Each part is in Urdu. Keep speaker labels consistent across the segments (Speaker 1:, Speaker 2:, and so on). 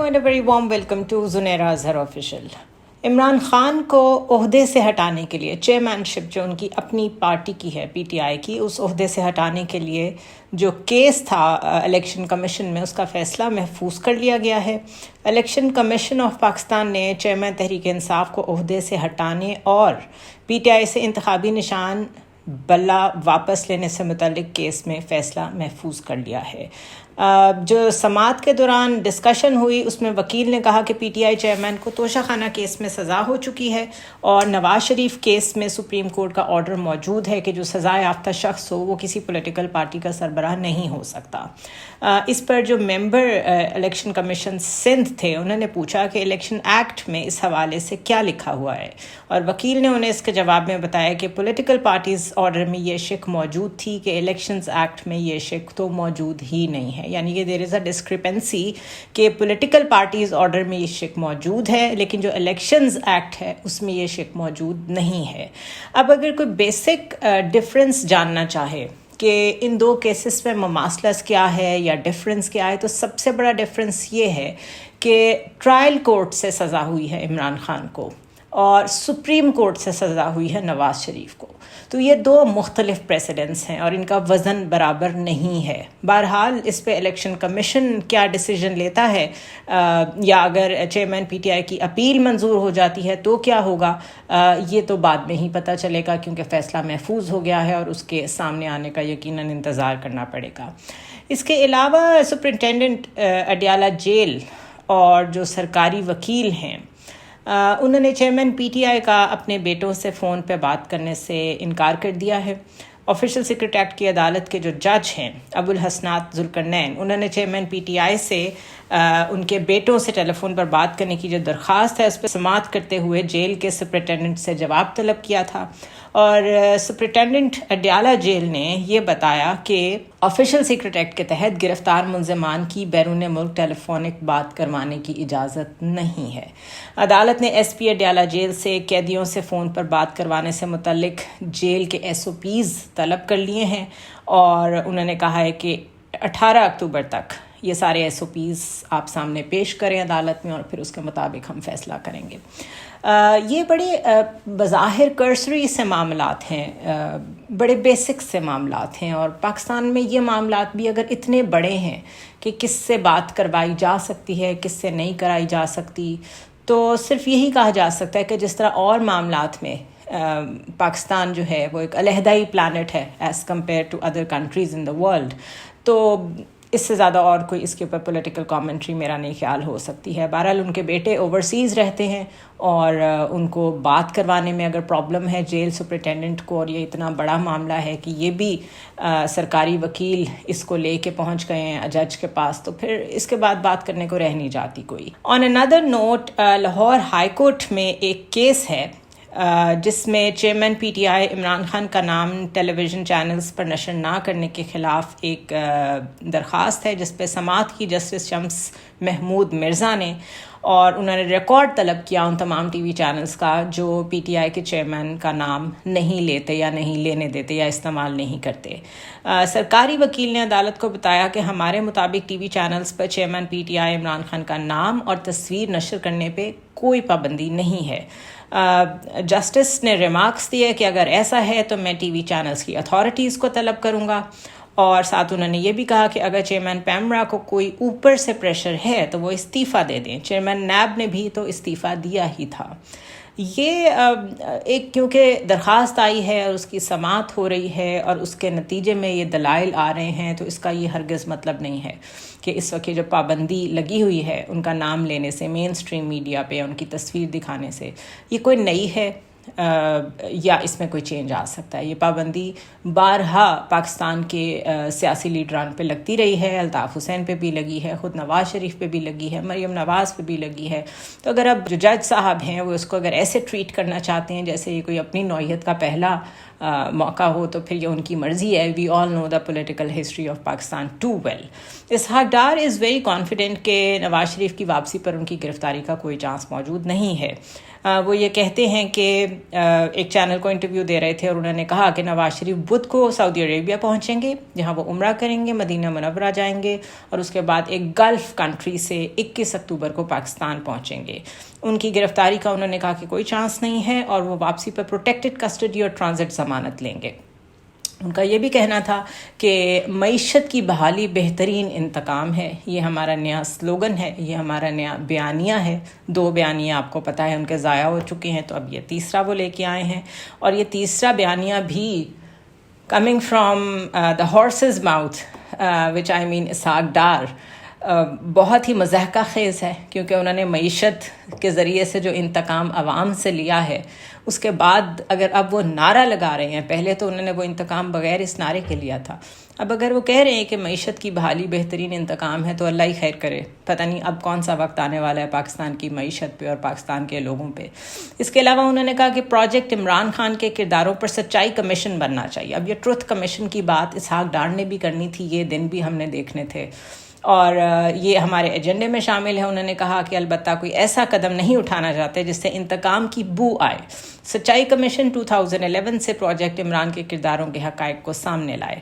Speaker 1: and a very warm welcome to Zunaira Azhar Official. Imran Khan کو عہدے سے ہٹانے کے لیے چیئرمین شپ جو ان کی اپنی پارٹی کی ہے پی ٹی آئی کی، اس عہدے سے ہٹانے کے لیے جو کیس تھا الیکشن کمیشن میں، اس کا فیصلہ محفوظ کر لیا گیا ہے۔ الیکشن کمیشن آف پاکستان نے چیئرمین تحریک انصاف کو عہدے سے ہٹانے اور پی ٹی آئی سے انتخابی نشان بلہ واپس لینے سے متعلق کیس میں فیصلہ محفوظ کر لیا ہے۔ جو سماعت کے دوران ڈسکشن ہوئی، اس میں وکیل نے کہا کہ پی ٹی آئی چیئرمین کو توشہ خانہ کیس میں سزا ہو چکی ہے اور نواز شریف کیس میں سپریم کورٹ کا آرڈر موجود ہے کہ جو سزا یافتہ شخص ہو وہ کسی پولیٹیکل پارٹی کا سربراہ نہیں ہو سکتا۔ اس پر جو ممبر الیکشن کمیشن سندھ تھے انہوں نے پوچھا کہ الیکشن ایکٹ میں اس حوالے سے کیا لکھا ہوا ہے، اور وکیل نے انہیں اس کے جواب میں بتایا کہ پولیٹیکل پارٹیز آرڈر میں یہ شک موجود تھی کہ الیکشنز ایکٹ میں یہ شک تو موجود ہی نہیں ہے، یعنی کہ دیر از اے ڈسکرپنسی کہ پولیٹیکل پارٹیز آرڈر میں یہ شک موجود ہے لیکن جو الیکشنز ایکٹ ہے اس میں یہ شک موجود نہیں ہے۔ اب اگر کوئی بیسک ڈفرنس جاننا چاہے کہ ان دو کیسز میں مماثلت کیا ہے یا ڈفرنس کیا ہے، تو سب سے بڑا ڈفرنس یہ ہے کہ ٹرائل کورٹ سے سزا ہوئی ہے عمران خان کو اور سپریم کورٹ سے سزا ہوئی ہے نواز شریف کو، تو یہ دو مختلف پریسیڈنٹس ہیں اور ان کا وزن برابر نہیں ہے۔ بہرحال اس پہ الیکشن کمیشن کیا ڈیسیجن لیتا ہے یا اگر چیئرمین پی ٹی آئی کی اپیل منظور ہو جاتی ہے تو کیا ہوگا، یہ تو بعد میں ہی پتہ چلے گا، کیونکہ فیصلہ محفوظ ہو گیا ہے اور اس کے سامنے آنے کا یقیناً انتظار کرنا پڑے گا۔ اس کے علاوہ سپرنٹینڈنٹ اڈیالہ جیل اور جو سرکاری وکیل ہیں انہوں نے چیئرمین پی ٹی آئی کا اپنے بیٹوں سے فون پہ بات کرنے سے انکار کر دیا ہے۔ آفیشل سیکرٹ ایکٹ کی عدالت کے جو جج ہیں ابو الحسنات ذوالقرنین، انہوں نے چیئرمین پی ٹی آئی سے ان کے بیٹوں سے ٹیلی فون پر بات کرنے کی جو درخواست ہے اس پہ سماعت کرتے ہوئے جیل کے سپرنٹینڈنٹ سے جواب طلب کیا تھا، اور سپرنٹینڈنٹ اڈیالہ جیل نے یہ بتایا کہ آفیشل سیکرٹ ایکٹ کے تحت گرفتار ملزمان کی بیرون ملک ٹیلی فونک بات کروانے کی اجازت نہیں ہے۔ عدالت نے ایس پی اڈیالہ جیل سے قیدیوں سے فون پر بات کروانے سے متعلق جیل کے ایس او پیز طلب کر لیے ہیں، اور انہوں نے کہا ہے کہ 18 اکتوبر تک یہ سارے ایس او پیز آپ سامنے پیش کریں عدالت میں، اور پھر اس کے مطابق ہم فیصلہ کریں گے۔ یہ بڑے بظاہر کرسری سے معاملات ہیں، بڑے بیسک سے معاملات ہیں، اور پاکستان میں یہ معاملات بھی اگر اتنے بڑے ہیں کہ کس سے بات کروائی جا سکتی ہے کس سے نہیں کرائی جا سکتی، تو صرف یہی کہا جا سکتا ہے کہ جس طرح اور معاملات میں پاکستان جو ہے وہ ایک علیحدہ ہی پلانٹ ہے as compare to other countries in the world, تو اس سے زیادہ اور کوئی اس کے اوپر پولیٹیکل کامنٹری میرا نہیں خیال ہو سکتی ہے۔ بہرحال ان کے بیٹے اوورسیز رہتے ہیں اور ان کو بات کروانے میں اگر پرابلم ہے جیل سپرنٹینڈنٹ کو، اور یہ اتنا بڑا معاملہ ہے کہ یہ بھی سرکاری وکیل اس کو لے کے پہنچ گئے ہیں جج کے پاس، تو پھر اس کے بعد بات کرنے کو رہ نہیں جاتی کوئی۔ آن اندر نوٹ، لاہور ہائی کورٹ میں ایک کیس ہے جس میں chairman P T I Imran Khan کا نام ٹیلی ویژن چینلز پر نشر نہ کرنے کے خلاف ایک درخواست ہے جس پہ سماعت کی جسٹس شمس محمود مرزا نے، اور انہوں نے ریکارڈ طلب کیا ان تمام ٹی وی چینلز کا جو پی ٹی آئی کے چیئرمین کا نام نہیں لیتے یا نہیں لینے دیتے یا استعمال نہیں کرتے۔ سرکاری وکیل نے عدالت کو بتایا کہ ہمارے مطابق T V channels per chairman P T I Imran Khan کا نام اور تصویر نشر کرنے پہ کوئی پابندی نہیں ہے۔ جسٹس نے ریمارکس دیے کہ اگر ایسا ہے تو میں ٹی وی چینلز کی اتھارٹیز کو طلب کروں گا، اور ساتھ انہوں نے یہ بھی کہا کہ اگر چیئرمین پیمرا کو کوئی اوپر سے پریشر ہے تو وہ استعفیٰ دے دیں۔ چیئرمین نیب نے بھی تو استعفیٰ دیا ہی تھا۔ یہ ایک کیونکہ درخواست آئی ہے اور اس کی سماعت ہو رہی ہے اور اس کے نتیجے میں یہ دلائل آ رہے ہیں، تو اس کا یہ ہرگز مطلب نہیں ہے کہ اس وقت جو پابندی لگی ہوئی ہے ان کا نام لینے سے مین سٹریم میڈیا پہ ان کی تصویر دکھانے سے، یہ کوئی نئی ہے یا اس میں کوئی چینج آ سکتا ہے۔ یہ پابندی بارہا پاکستان کے سیاسی لیڈران پہ لگتی رہی ہے، الطاف حسین پہ بھی لگی ہے، خود نواز شریف پہ بھی لگی ہے، مریم نواز پہ بھی لگی ہے، تو اگر اب جو جج صاحب ہیں وہ اس کو اگر ایسے ٹریٹ کرنا چاہتے ہیں جیسے یہ کوئی اپنی نوعیت کا پہلا موقع ہو، تو پھر یہ ان کی مرضی ہے۔ We all know the political history of Pakistan too well. Ishaq Dar is very confident کہ نواز شریف کی واپسی پر ان کی گرفتاری کا کوئی چانس موجود نہیں ہے۔ وہ یہ کہتے ہیں کہ ایک چینل کو انٹرویو دے رہے تھے اور انہوں نے کہا کہ نواز شریف بدھ کو سعودی عربیہ پہنچیں گے جہاں وہ عمرہ کریں گے، مدینہ منورہ جائیں گے اور اس کے بعد ایک گلف کنٹری سے 21 اکتوبر کو پاکستان پہنچیں گے۔ ان کی گرفتاری کا انہوں نے کہا کہ کوئی چانس نہیں ہے اور وہ واپسی پر پروٹیکٹڈ کسٹڈی اور ٹرانزٹ ضمانت لیں گے۔ ان کا یہ بھی کہنا تھا کہ معیشت کی بحالی بہترین انتقام ہے، یہ ہمارا نیا سلوگن ہے، یہ ہمارا نیا بیانیہ ہے۔ 2 بیانیہ آپ کو پتہ ہے ان کے ضائع ہو چکے ہیں، تو اب یہ تیسرا وہ لے کے آئے ہیں، اور یہ تیسرا بیانیہ بھی coming from the horses mouth which I mean Ishaq Dar, بہت ہی مضحکہ خیز ہے، کیونکہ انہوں نے معیشت کے ذریعے سے جو انتقام عوام سے لیا ہے، اس کے بعد اگر اب وہ نعرہ لگا رہے ہیں، پہلے تو انہوں نے وہ انتقام بغیر اس نعرے کے لیا تھا، اب اگر وہ کہہ رہے ہیں کہ معیشت کی بحالی بہترین انتقام ہے، تو اللہ ہی خیر کرے، پتہ نہیں اب کون سا وقت آنے والا ہے پاکستان کی معیشت پہ اور پاکستان کے لوگوں پہ۔ اس کے علاوہ انہوں نے کہا کہ پروجیکٹ عمران خان کے کرداروں پر سچائی کمیشن بننا چاہیے۔ اب یہ ٹروتھ کمیشن کی بات اسحاق ڈار نے بھی کرنی تھی، یہ دن بھی ہم نے دیکھنے تھے، اور یہ ہمارے ایجنڈے میں شامل ہے۔ انہوں نے کہا کہ البتہ کوئی ایسا قدم نہیں اٹھانا چاہتے جس سے انتقام کی بو آئے۔ سچائی کمیشن 2011 سے پروجیکٹ عمران کے کرداروں کے حقائق کو سامنے لائے۔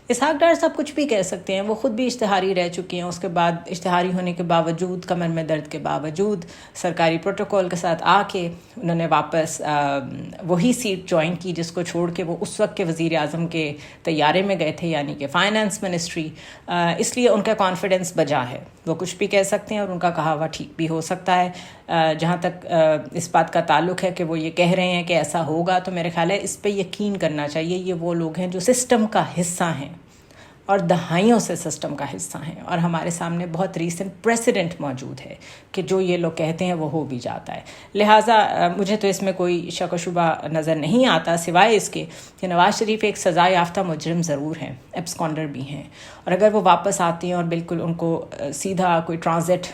Speaker 1: اسحاق ڈار صاحب کچھ بھی کہہ سکتے ہیں، وہ خود بھی اشتہاری رہ چکی ہیں، اس کے بعد اشتہاری ہونے کے باوجود، کمر میں درد کے باوجود، سرکاری پروٹوکول کے ساتھ آ کے انہوں نے واپس وہی سیٹ جوائن کی جس کو چھوڑ کے وہ اس وقت کے وزیر اعظم کے طیارے میں گئے تھے، یعنی کہ فائنانس منسٹری۔ اس لیے ان کا کانفیڈنس بجا ہے، وہ کچھ بھی کہہ سکتے ہیں اور ان کا کہا ہوا ٹھیک بھی ہو سکتا ہے۔ جہاں تک اس بات کا تعلق ہے کہ وہ یہ کہہ رہے ہیں کہ ایسا ہوگا، تو میرے خیال ہے اس پہ یقین کرنا چاہیے۔ یہ وہ لوگ ہیں جو سسٹم کا حصہ ہیں اور دہائیوں سے سسٹم کا حصہ ہیں، اور ہمارے سامنے بہت ریسنٹ پریسیڈنٹ موجود ہے کہ جو یہ لوگ کہتے ہیں وہ ہو بھی جاتا ہے۔ لہٰذا مجھے تو اس میں کوئی شک و شبہ نظر نہیں آتا، سوائے اس کے کہ نواز شریف ایک سزا یافتہ مجرم ضرور ہیں، ایبسکانڈر بھی ہیں، اور اگر وہ واپس آتے ہیں اور بالکل ان کو سیدھا کوئی ٹرانزٹ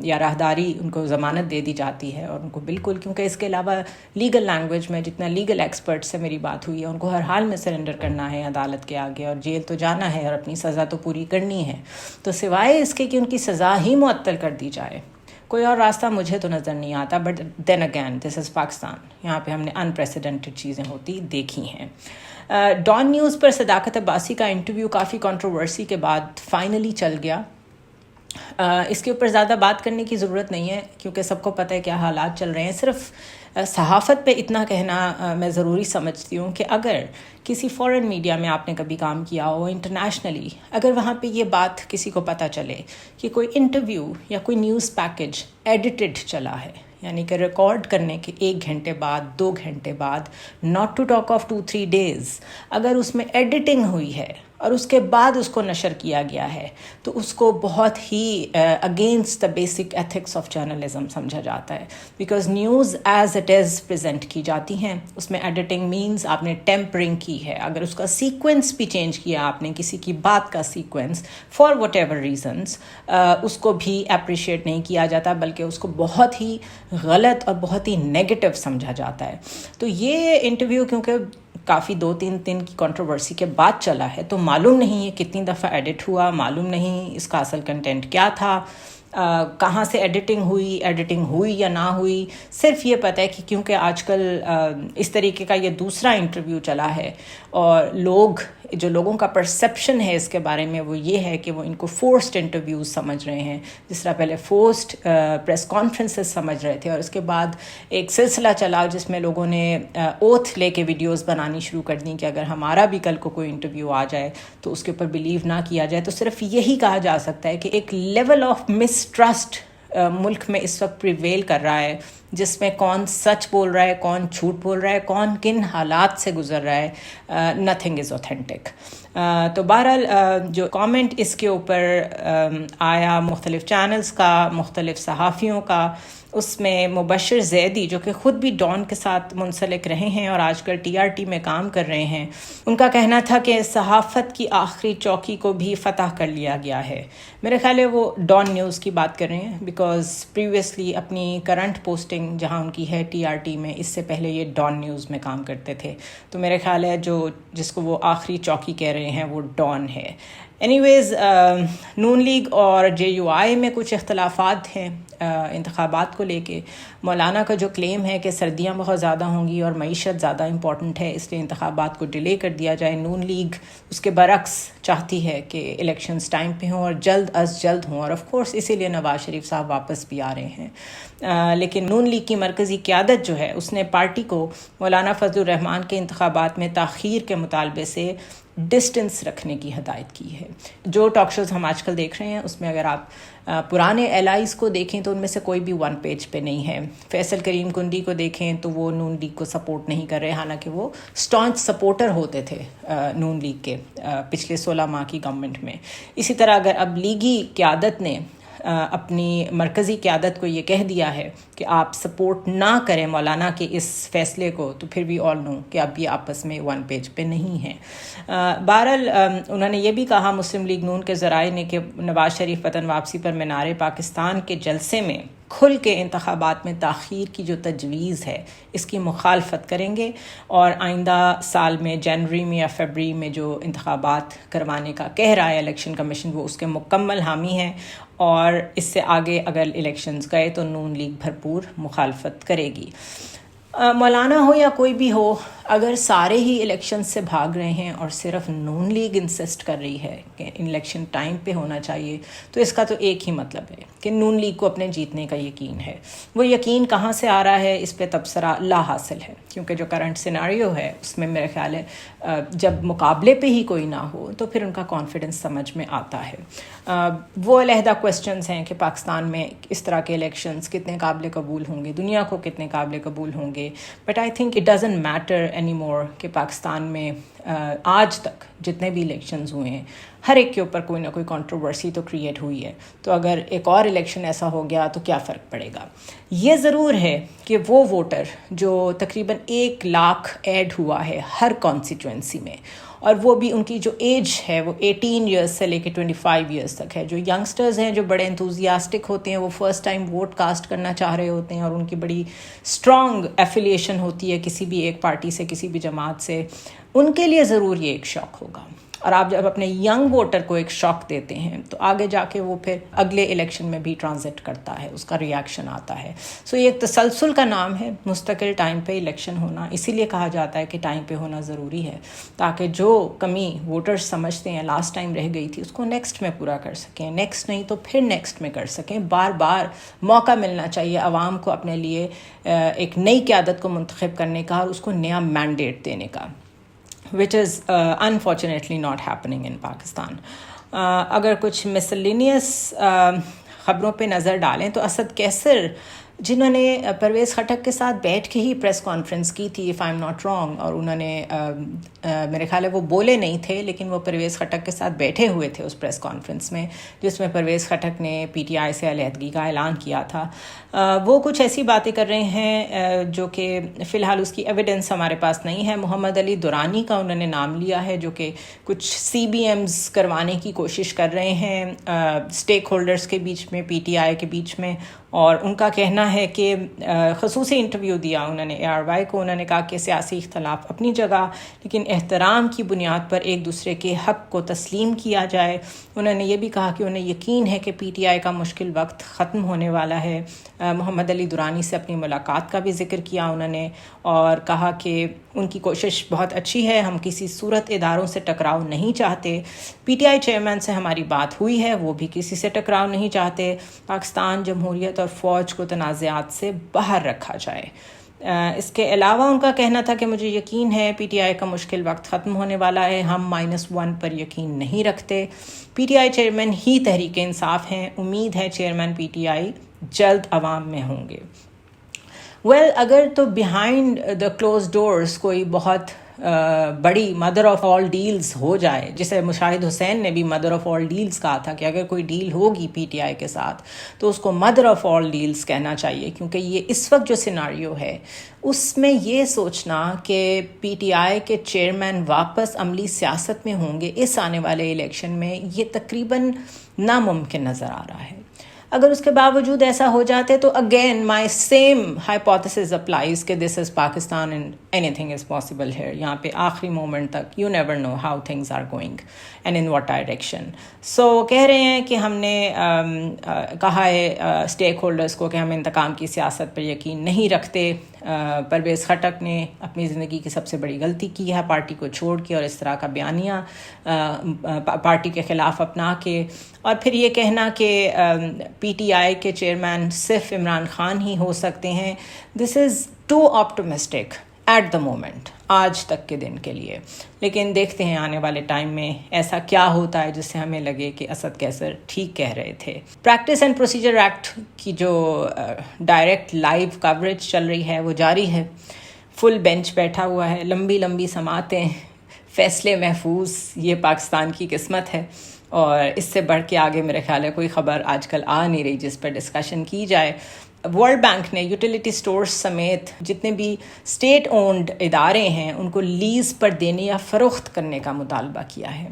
Speaker 1: یا راہداری ان کو ضمانت دے دی جاتی ہے، اور ان کو بالکل، کیونکہ اس کے علاوہ لیگل لینگویج میں جتنا لیگل ایکسپرٹ سے میری بات ہوئی ہے، ان کو ہر حال میں سرنڈر کرنا ہے عدالت کے آگے، اور جیل تو جانا ہے اور اپنی سزا تو پوری کرنی ہے۔ تو سوائے اس کے کہ ان کی سزا ہی معطل کر دی جائے، کوئی اور راستہ مجھے تو نظر نہیں آتا۔ But then again this is Pakistan, یہاں پہ ہم نے انپریسیڈنٹڈ چیزیں ہوتی دیکھی ہیں۔ ڈان نیوز پر صداقت عباسی کا انٹرویو کافی کنٹروورسی کے بعد فائنلی چل گیا۔ اس کے اوپر زیادہ بات کرنے کی ضرورت نہیں ہے، کیونکہ سب کو پتہ ہے کیا حالات چل رہے ہیں۔ صرف صحافت پہ اتنا کہنا میں ضروری سمجھتی ہوں کہ اگر کسی فورن میڈیا میں آپ نے کبھی کام کیا ہو انٹرنیشنلی، اگر وہاں پہ یہ بات کسی کو پتہ چلے کہ کوئی انٹرویو یا کوئی نیوز پیکج ایڈیٹڈ چلا ہے، یعنی کہ ریکارڈ کرنے کے 1 گھنٹے بعد، 2 گھنٹے بعد، not to talk of 2-3 days، اگر اس میں ایڈیٹنگ ہوئی ہے اور اس کے بعد اس کو نشر کیا گیا ہے، تو اس کو بہت ہی against the basic ethics of journalism سمجھا جاتا ہے، because news as it is present کی جاتی ہیں، اس میں ایڈیٹنگ مینز آپ نے ٹیمپرنگ کی ہے، اگر اس کا سیکوینس بھی چینج کیا آپ نے، کسی کی بات کا sequence for whatever reasons, اس کو بھی اپریشیٹ نہیں کیا جاتا، بلکہ اس کو بہت ہی غلط اور بہت ہی نیگیٹو سمجھا جاتا ہے۔ تو یہ انٹرویو کیونکہ کافی 2-3 دن کی کنٹروورسی کے بعد چلا ہے، تو معلوم نہیں یہ کتنی دفعہ ایڈٹ ہوا، معلوم نہیں اس کا اصل کنٹینٹ کیا تھا، کہاں سے ایڈیٹنگ ہوئی یا نہ ہوئی۔ صرف یہ پتہ ہے کہ کیونکہ آج کل اس طریقے کا یہ دوسرا انٹرویو چلا ہے، اور لوگوں کا پرسیپشن ہے اس کے بارے میں وہ یہ ہے کہ وہ ان کو فورسڈ انٹرویوز سمجھ رہے ہیں، جس طرح پہلے فورسڈ پریس کانفرنسز سمجھ رہے تھے، اور اس کے بعد ایک سلسلہ چلا جس میں لوگوں نے اوتھ لے کے ویڈیوز بنانی شروع کر دیں کہ اگر ہمارا بھی کل کو کوئی انٹرویو آ جائے تو اس کے اوپر بلیو نہ کیا جائے۔ تو صرف یہی کہا جا سکتا ہے کہ ایک لیول آف مسٹرسٹ ملک میں اس وقت پریویل کر رہا ہے، جس میں کون سچ بول رہا ہے، کون جھوٹ بول رہا ہے، کون کن حالات سے گزر رہا ہے، نتھنگ از اوتھینٹک۔ تو بہرحال جو کامنٹ اس کے اوپر آیا مختلف چینلز کا، مختلف صحافیوں کا، اس میں مبشر زیدی جو کہ خود بھی ڈان کے ساتھ منسلک رہے ہیں اور آج کل TRT میں کام کر رہے ہیں، ان کا کہنا تھا کہ صحافت کی آخری چوکی کو بھی فتح کر لیا گیا ہے۔ میرے خیال ہے وہ ڈان نیوز کی بات کر رہے ہیں، بیکاز پریویسلی اپنی کرنٹ پوسٹنگ جہاں ان کی ہے TRT میں، اس سے پہلے یہ ڈان نیوز میں کام کرتے تھے، تو میرے خیال ہے جس کو وہ آخری چوکی کہہ رہے ہیں وہ ڈان ہے۔ اینی ویز نون لیگ اور JUI میں کچھ اختلافات ہیں، انتخابات کو لے کے مولانا کا جو کلیم ہے کہ سردیاں بہت زیادہ ہوں گی اور معیشت زیادہ امپورٹنٹ ہے، اس لیے انتخابات کو ڈیلے کر دیا جائے، نون لیگ اس کے برعکس چاہتی ہے کہ الیکشنز ٹائم پہ ہوں اور جلد از جلد ہوں، اور آف کورس اسی لیے نواز شریف صاحب واپس بھی آ رہے ہیں۔ لیکن نون لیگ کی مرکزی قیادت جو ہے اس نے پارٹی کو مولانا فضل الرحمان کے انتخابات میں تاخیر کے مطالبے سے ڈسٹنس رکھنے کی ہدایت کی ہے۔ جو ٹاک شوز ہم آج کل دیکھ رہے ہیں اس میں اگر آپ پرانے ایلائز کو دیکھیں تو ان میں سے کوئی بھی ون پیج پہ نہیں ہے۔ فیصل کریم کنڈی کو دیکھیں تو وہ نون لیگ کو سپورٹ نہیں کر رہے، حالانکہ وہ اسٹانچ سپورٹر ہوتے تھے نون لیگ کے پچھلے 16 ماہ کی گورنمنٹ میں۔ اسی طرح اگر اب لیگی قیادت نے اپنی مرکزی قیادت کو یہ کہہ دیا ہے کہ آپ سپورٹ نہ کریں مولانا کے اس فیصلے کو، تو پھر بھی آل نو کہ اب یہ آپس میں ون پیج پہ نہیں ہیں۔ بہرحال انہوں نے یہ بھی کہا مسلم لیگ نون کے ذرائع نے کہ نواز شریف وطن واپسی پر مینار پاکستان کے جلسے میں کھل کے انتخابات میں تاخیر کی جو تجویز ہے اس کی مخالفت کریں گے، اور آئندہ سال میں جنوری میں یا فروری میں جو انتخابات کروانے کا کہہ رہا ہے الیکشن کمیشن، وہ اس کے مکمل حامی ہیں، اور اس سے آگے اگر الیکشنز گئے تو نون لیگ بھرپور مخالفت کرے گی۔ مولانا ہو یا کوئی بھی ہو، اگر سارے ہی الیکشن سے بھاگ رہے ہیں اور صرف نون لیگ انسسٹ کر رہی ہے کہ الیکشن ٹائم پہ ہونا چاہیے، تو اس کا تو ایک ہی مطلب ہے کہ نون لیگ کو اپنے جیتنے کا یقین ہے۔ وہ یقین کہاں سے آ رہا ہے اس پہ تبصرہ لا حاصل ہے، کیونکہ جو کرنٹ سیناریو ہے اس میں میرے خیال ہے جب مقابلے پہ ہی کوئی نہ ہو تو پھر ان کا کانفیڈنس سمجھ میں آتا ہے۔ وہ علیحدہ کوسچنز ہیں کہ پاکستان میں اس طرح کے الیکشنز کتنے قابل قبول ہوں گے، دنیا کو کتنے قابل قبول ہوں گے، but I think it doesn't matter any more کہ پاکستان میں آج تک جتنے بھی الیکشنز ہوئے ہیں ہر ایک کے اوپر کوئی نہ کوئی کنٹروورسی تو کریٹ ہوئی ہے، تو اگر ایک اور الیکشن ایسا ہو گیا تو کیا فرق پڑے گا۔ یہ ضرور ہے کہ وہ ووٹر جو تقریباً 1 لاکھ ایڈ ہوا ہے ہر کانسٹیچوئنسی میں، اور وہ بھی ان کی جو ایج ہے وہ 18 ایئرس سے لے کے 25 ایئرس تک ہے، جو ینگسٹرز ہیں جو بڑے انتھوزیاسٹک ہوتے ہیں، وہ فرسٹ ٹائم ووٹ کاسٹ کرنا چاہ رہے ہوتے ہیں اور ان کی بڑی اسٹرانگ ایفیلیشن ہوتی ہے کسی بھی ایک پارٹی سے، کسی بھی جماعت سے، ان کے لیے ضرور یہ ایک شوق ہوگا۔ اور آپ جب اپنے ینگ ووٹر کو ایک شوق دیتے ہیں تو آگے جا کے وہ پھر اگلے الیکشن میں بھی ٹرانزٹ کرتا ہے، اس کا ریاکشن آتا ہے۔ سو یہ ایک تسلسل کا نام ہے، مستقل ٹائم پہ الیکشن ہونا، اسی لیے کہا جاتا ہے کہ ٹائم پہ ہونا ضروری ہے، تاکہ جو کمی ووٹرز سمجھتے ہیں لاسٹ ٹائم رہ گئی تھی اس کو نیکسٹ میں پورا کر سکیں، نیکسٹ نہیں تو پھر نیکسٹ میں کر سکیں۔ بار بار موقع ملنا چاہیے عوام کو اپنے لیے ایک نئی قیادت کو منتخب کرنے کا اور اس کو نیا مینڈیٹ دینے کا، which is unfortunately not happening in Pakistan۔ اگر کچھ مسلینیس خبروں پہ نظر ڈالیں تو اسد کیسر، جنہوں نے پرویز خٹک کے ساتھ بیٹھ کے ہی پریس کانفرنس کی تھی if I'm not wrong، اور انہوں نے میرے خیال ہے وہ بولے نہیں تھے لیکن وہ پرویز خٹک کے ساتھ بیٹھے ہوئے تھے اس پریس کانفرنس میں جس میں پرویز خٹک نے پی ٹی آئی سے علیحدگی کا اعلان کیا تھا۔ وہ کچھ ایسی باتیں کر رہے ہیں جو کہ فی الحال اس کی ایویڈنس ہمارے پاس نہیں ہے۔ محمد علی دورانی کا انہوں نے نام لیا ہے جو کہ کچھ سی بی ایمز کروانے کی کوشش کر رہے ہیں اسٹیک ہولڈرز کے بیچ میں، پی ٹی آئی کے بیچ میں، اور ان کا کہنا ہے کہ خصوصی انٹرویو دیا انہوں نے ARY کو، انہوں نے کہا کہ سیاسی اختلاف اپنی جگہ لیکن احترام کی بنیاد پر ایک دوسرے کے حق کو تسلیم کیا جائے۔ انہوں نے یہ بھی کہا کہ انہیں یقین ہے کہ پی ٹی آئی کا مشکل وقت ختم ہونے والا ہے۔ محمد علی دورانی سے اپنی ملاقات کا بھی ذکر کیا انہوں نے، اور کہا کہ ان کی کوشش بہت اچھی ہے، ہم کسی صورت اداروں سے ٹکراؤ نہیں چاہتے، پی ٹی آئی چیئرمین سے ہماری بات ہوئی ہے، وہ بھی کسی سے ٹکراؤ نہیں چاہتے، پاکستان جمہوریت اور فوج کو تنازعات سے باہر رکھا جائے۔ اس کے علاوہ ان کا کہنا تھا کہ مجھے یقین ہے پی ٹی آئی کا مشکل وقت ختم ہونے والا ہے، ہم -1 پر یقین نہیں رکھتے، پی ٹی آئی چیئرمین ہی تحریک انصاف ہیں، امید ہے چیئرمین پی ٹی آئی جلد عوام میں ہوں گے۔ اگر تو بیہائنڈ دا کلوز ڈورز کوئی بہت بڑی مدر آف آل ڈیلز ہو جائے، جسے مشاہد حسین نے بھی مدر آف آل ڈیلز کہا تھا کہ اگر کوئی ڈیل ہوگی پی ٹی آئی کے ساتھ تو اس کو مدر آف آل ڈیلز کہنا چاہیے، کیونکہ یہ اس وقت جو سیناریو ہے اس میں یہ سوچنا کہ پی ٹی آئی کے چیئرمین واپس عملی سیاست میں ہوں گے اس آنے والے الیکشن میں، یہ تقریباً ناممکن نظر آ رہا ہے۔ اگر اس کے باوجود ایسا ہو جاتے تو again my same hypothesis applies کہ this is Pakistan and anything is possible here. یہاں پہ آخری مومنٹ تک you never know how things are going and in what direction. So کہہ رہے ہیں کہ ہم نے کہا ہے اسٹیک ہولڈرس کو کہ ہم انتقام کی سیاست پر یقین نہیں رکھتے. پرویز خٹک نے اپنی زندگی کی سب سے بڑی غلطی کی ہے پارٹی کو چھوڑ کے اور اس طرح کا بیانیہ پارٹی کے خلاف اپنا کے, اور پھر یہ کہنا کہ پی ٹی آئی کے چیئرمین صرف عمران خان ہی ہو سکتے ہیں. This is too optimistic at the moment, آج تک کے دن کے لیے. لیکن دیکھتے ہیں آنے والے ٹائم میں ایسا کیا ہوتا ہے جس سے ہمیں لگے کہ اسد کیسر ٹھیک کہہ رہے تھے. پریکٹس اینڈ پروسیجر ایکٹ کی جو ڈائریکٹ لائیو کوریج چل رہی ہے وہ جاری ہے. فل بینچ بیٹھا ہوا ہے, لمبی لمبی سماعتیں, فیصلے محفوظ. یہ پاکستان کی قسمت ہے, اور اس سے بڑھ کے آگے میرے خیال ہے کوئی خبر آج کل آ نہیں رہی جس پر ڈسکشن کی جائے. ورلڈ بینک نے یوٹیلیٹی سٹورز سمیت جتنے بھی اسٹیٹ اونڈ ادارے ہیں ان کو لیز پر دینے یا فروخت کرنے کا مطالبہ کیا ہے.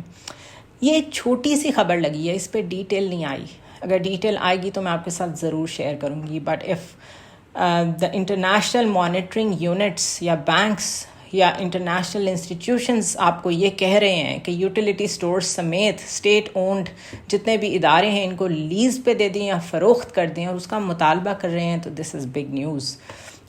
Speaker 1: یہ ایک چھوٹی سی خبر لگی ہے, اس پہ ڈیٹیل نہیں آئی. اگر ڈیٹیل آئے گی تو میں آپ کے ساتھ ضرور شیئر کروں گی. But if the international monitoring units یا بینکس یا انٹرنیشنل انسٹیٹیوشنز آپ کو یہ کہہ رہے ہیں کہ یوٹیلیٹی سٹورز سمیت اسٹیٹ اونڈ جتنے بھی ادارے ہیں ان کو لیز پہ دے دیں یا فروخت کر دیں, اور اس کا مطالبہ کر رہے ہیں, تو this is big news.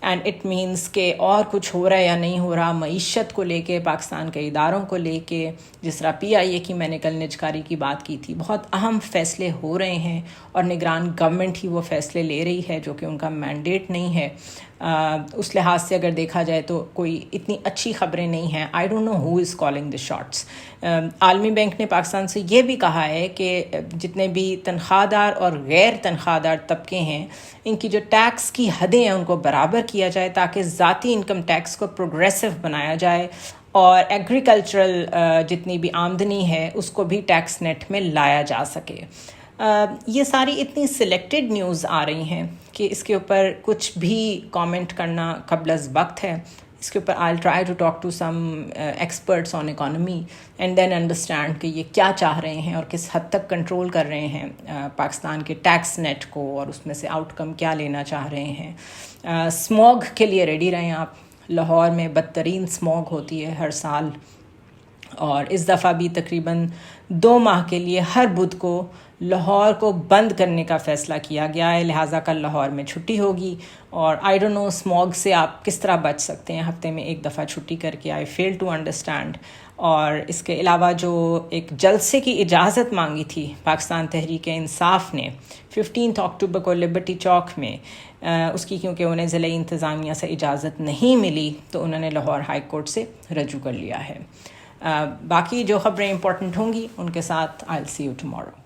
Speaker 1: And it means کہ اور کچھ ہو رہا ہے یا نہیں ہو رہا معیشت کو لے کے, پاکستان کے اداروں کو لے کے. جس طرح پی آئی اے کی میں نے کل نجکاری کی بات کی تھی, بہت اہم فیصلے ہو رہے ہیں اور نگران گورنمنٹ ہی وہ فیصلے لے رہی ہے جو کہ ان کا مینڈیٹ نہیں ہے. اس لحاظ سے اگر دیکھا جائے تو کوئی اتنی اچھی خبریں نہیں ہیں. I don't know who is calling the shots. عالمی بینک نے پاکستان سے یہ بھی کہا ہے کہ جتنے بھی تنخواہ دار اور غیر تنخواہ دار طبقے ہیں ان کی جو ٹیکس کی حدیں ہیں ان کو برابر کیا جائے تاکہ ذاتی انکم ٹیکس کو پروگریسو بنایا جائے, اور ایگریکلچرل جتنی بھی آمدنی ہے اس کو بھی ٹیکس نیٹ میں لایا جا سکے. یہ ساری اتنی سلیکٹڈ نیوز آ رہی ہیں کہ اس کے اوپر کچھ بھی کامنٹ کرنا قبل از وقت ہے. اس کے اوپر I'll try to talk to some experts on economy and then understand کہ یہ کیا چاہ رہے ہیں اور کس حد تک کنٹرول کر رہے ہیں پاکستان کے ٹیکس نیٹ کو, اور اس میں سے آؤٹ کم کیا لینا چاہ رہے ہیں. اسموگ کے لیے ریڈی رہیں آپ. لاہور میں بدترین اسموگ ہوتی ہے ہر سال, اور اس دفعہ بھی تقریباً 2 ماہ کے لیے ہر بدھ کو لاہور کو بند کرنے کا فیصلہ کیا گیا ہے. لہٰذا کل لاہور میں چھٹی ہوگی, اور آئی ڈونٹ نو اسموگ سے آپ کس طرح بچ سکتے ہیں ہفتے میں 1 دفعہ چھٹی کر کے. آئی فیل ٹو انڈرسٹینڈ. اور اس کے علاوہ جو ایک جلسے کی اجازت مانگی تھی پاکستان تحریک انصاف نے 15 اکتوبر کو لبرٹی چوک میں, اس کی کیونکہ انہیں ضلعی انتظامیہ سے اجازت نہیں ملی تو انہوں نے لاہور ہائی کورٹ سے رجوع کر لیا ہے. باقی جو خبریں امپورٹنٹ ہوں گی ان کے ساتھ I'll see you tomorrow.